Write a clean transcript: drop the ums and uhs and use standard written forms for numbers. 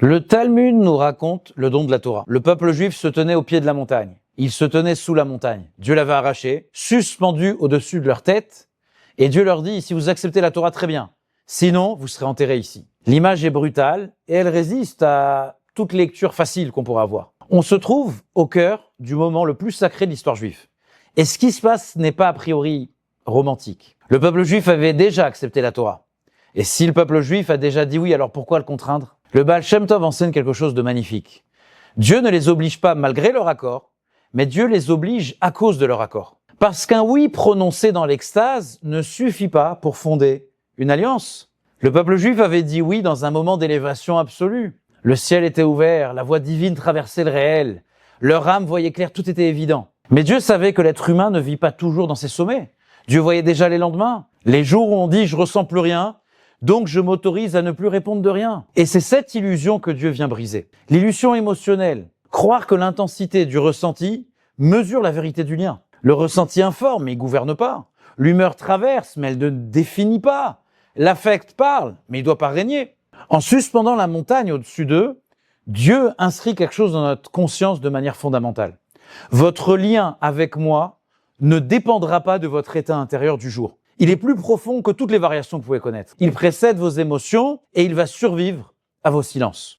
Le Talmud nous raconte le don de la Torah. Le peuple juif se tenait au pied de la montagne. Il se tenait sous la montagne. Dieu l'avait arraché, suspendu au-dessus de leur tête, et Dieu leur dit, si vous acceptez la Torah, très bien. Sinon, vous serez enterrés ici. L'image est brutale, et elle résiste à toute lecture facile qu'on pourra avoir. On se trouve au cœur du moment le plus sacré de l'histoire juive. Et ce qui se passe n'est pas a priori romantique. Le peuple juif avait déjà accepté la Torah. Et si le peuple juif a déjà dit oui, alors pourquoi le contraindre ? Le Baal Shem Tov enseigne quelque chose de magnifique. Dieu ne les oblige pas malgré leur accord, mais Dieu les oblige à cause de leur accord. Parce qu'un oui prononcé dans l'extase ne suffit pas pour fonder une alliance. Le peuple juif avait dit oui dans un moment d'élévation absolue. Le ciel était ouvert, la voie divine traversait le réel, leur âme voyait clair, tout était évident. Mais Dieu savait que l'être humain ne vit pas toujours dans ses sommets. Dieu voyait déjà les lendemains, les jours où on dit « je ressens plus rien », donc je m'autorise à ne plus répondre de rien. Et c'est cette illusion que Dieu vient briser. L'illusion émotionnelle. Croire que l'intensité du ressenti mesure la vérité du lien. Le ressenti informe, mais il gouverne pas. L'humeur traverse, mais elle ne définit pas. L'affect parle, mais il ne doit pas régner. En suspendant la montagne au-dessus d'eux, Dieu inscrit quelque chose dans notre conscience de manière fondamentale. Votre lien avec moi ne dépendra pas de votre état intérieur du jour. Il est plus profond que toutes les variations que vous pouvez connaître. Il précède vos émotions et il va survivre à vos silences.